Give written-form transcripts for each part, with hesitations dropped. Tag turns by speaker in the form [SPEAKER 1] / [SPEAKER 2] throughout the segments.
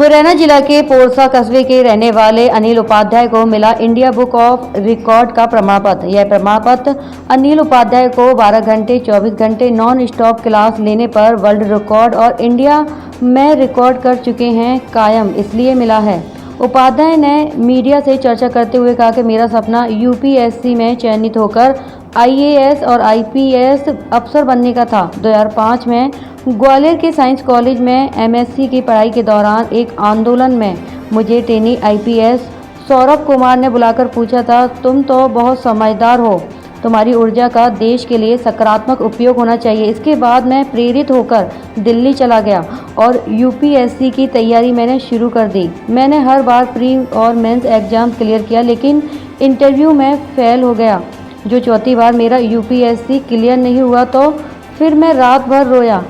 [SPEAKER 1] मुरैना जिला के पोरसा कस्बे के रहने वाले अनिल उपाध्याय को मिला इंडिया बुक ऑफ रिकॉर्ड का प्रमाण पत्र। यह प्रमाण पत्र अनिल उपाध्याय को 12 घंटे 24 घंटे नॉन स्टॉप क्लास लेने पर वर्ल्ड रिकॉर्ड और इंडिया में रिकॉर्ड कर चुके हैं कायम इसलिए मिला है। उपाध्याय ने मीडिया से चर्चा करते हुए कहा कि मेरा सपना यूपीएससी में चयनित होकर आईएएस और आईपीएस अफसर बनने का था। 2005 में ग्वालियर के साइंस कॉलेज में एमएससी की पढ़ाई के दौरान एक आंदोलन में मुझे ट्रेनी आईपीएस सौरभ कुमार ने बुलाकर पूछा था, तुम तो बहुत समझदार हो, तुम्हारी ऊर्जा का देश के लिए सकारात्मक उपयोग होना चाहिए। इसके बाद मैं प्रेरित होकर दिल्ली चला गया और यूपीएससी की तैयारी मैंने शुरू कर दी। मैंने हर बार प्री और मेंस एग्जाम क्लियर किया लेकिन इंटरव्यू में फेल हो गया। जो चौथी बार मेरा यूपीएससी क्लियर नहीं हुआ तो फिर मैं रात भर रोया।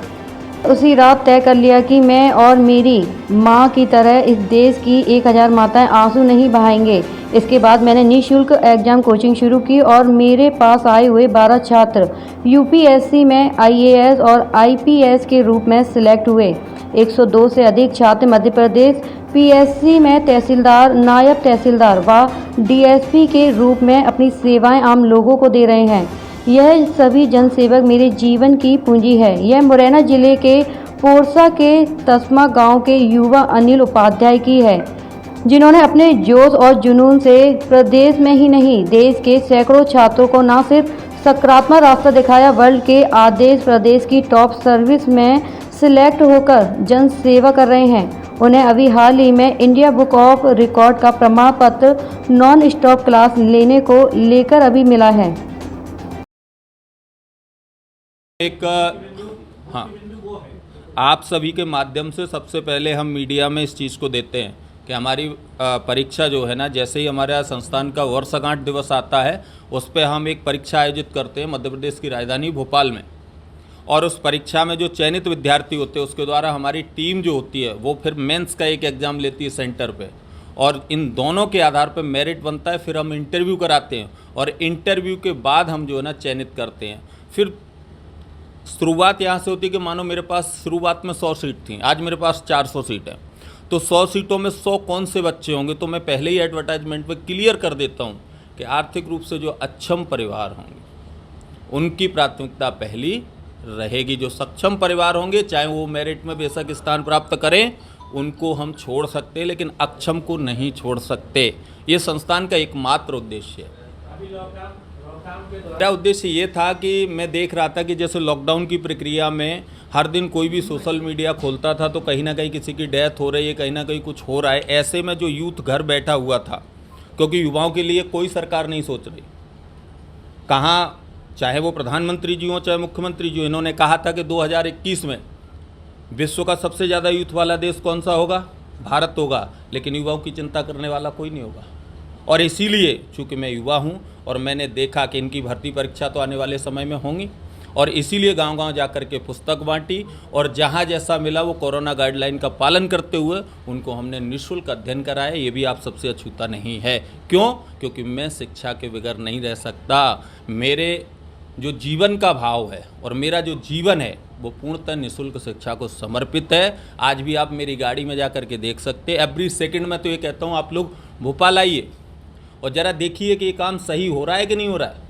[SPEAKER 1] उसी रात तय कर लिया कि मैं और मेरी माँ की तरह इस देश की 1000 माताएं आंसू नहीं बहाएंगे। इसके बाद मैंने निःशुल्क एग्जाम कोचिंग शुरू की और मेरे पास आए हुए 12 छात्र यूपीएससी में आईएएस और आईपीएस के रूप में सिलेक्ट हुए। 102 से अधिक छात्र मध्य प्रदेश पीएससी में तहसीलदार, नायब तहसीलदार व डीएसपी के रूप में अपनी सेवाएं आम लोगों को दे रहे हैं। यह सभी जनसेवक मेरे जीवन की पूंजी है। यह मुरैना जिले के पोरसा के तस्मा गांव के युवा अनिल उपाध्याय की है, जिन्होंने अपने जोश और जुनून से प्रदेश में ही नहीं देश के सैकड़ों छात्रों को न सिर्फ सकारात्मक रास्ता दिखाया, वर्ल्ड के आदेश प्रदेश की टॉप सर्विस में सिलेक्ट होकर जन सेवा कर रहे हैं। उन्हें अभी हाल ही में इंडिया बुक ऑफ रिकॉर्ड का प्रमाण पत्र नॉन स्टॉप क्लास लेने को लेकर अभी मिला है।
[SPEAKER 2] हाँ, आप सभी के माध्यम से सबसे पहले हम मीडिया में इस चीज़ को देते हैं कि हमारी परीक्षा जो है ना, जैसे ही हमारे यहाँ संस्थान का वर्षगांठ दिवस आता है उस पर हम एक परीक्षा आयोजित करते हैं मध्य प्रदेश की राजधानी भोपाल में। और उस परीक्षा में जो चयनित विद्यार्थी होते हैं उसके द्वारा हमारी टीम जो होती है वो फिर मेंस का एक एग्ज़ाम लेती है सेंटर पे, और इन दोनों के आधार पर मेरिट बनता है। फिर हम इंटरव्यू कराते हैं और इंटरव्यू के बाद हम जो है ना चयनित करते हैं। फिर शुरुआत यहाँ से होती है कि मानो मेरे पास शुरुआत में 100 सीट थी, आज मेरे पास 400 सीट है, तो 100 सीटों में 100 कौन से बच्चे होंगे, तो मैं पहले ही एडवर्टाइजमेंट में क्लियर कर देता हूँ कि आर्थिक रूप से जो अक्षम परिवार होंगे उनकी प्राथमिकता पहली रहेगी। जो सक्षम परिवार होंगे चाहे वो मेरिट में बेशक स्थान प्राप्त करें, उनको हम छोड़ सकते हैं, लेकिन अक्षम को नहीं छोड़ सकते। ये संस्थान का एकमात्र उद्देश्य है। मेरा उद्देश्य ये था कि मैं देख रहा था कि जैसे लॉकडाउन की प्रक्रिया में हर दिन कोई भी सोशल मीडिया खोलता था तो कहीं ना कहीं किसी की डेथ हो रही है, कहीं ना कहीं कुछ हो रहा है। ऐसे में जो यूथ घर बैठा हुआ था, क्योंकि युवाओं के लिए कोई सरकार नहीं सोच रही, कहाँ चाहे वो प्रधानमंत्री जी हों चाहे मुख्यमंत्री जी, इन्होंने कहा था कि 2021 में विश्व का सबसे ज़्यादा यूथ वाला देश कौन सा होगा, भारत होगा, लेकिन युवाओं की चिंता करने वाला कोई नहीं होगा। और इसीलिए चूँकि मैं युवा हूँ और मैंने देखा कि इनकी भर्ती परीक्षा तो आने वाले समय में होंगी, और इसीलिए गांव-गांव जाकर के पुस्तक बांटी और जहां जैसा मिला वो कोरोना गाइडलाइन का पालन करते हुए उनको हमने निःशुल्क अध्ययन कराया। ये भी आप सबसे अछूता नहीं है। क्यों? क्योंकि मैं शिक्षा के बगैर नहीं रह सकता। मेरे जो जीवन का भाव है और मेरा जो जीवन है वो पूर्णतः निःशुल्क शिक्षा को समर्पित है। आज भी आप मेरी गाड़ी में जा कर के देख सकते हैं। एवरी सेकेंड में तो ये कहता हूँ आप लोग भोपाल आइए और ज़रा देखिए कि ये काम सही हो रहा है कि नहीं हो रहा है।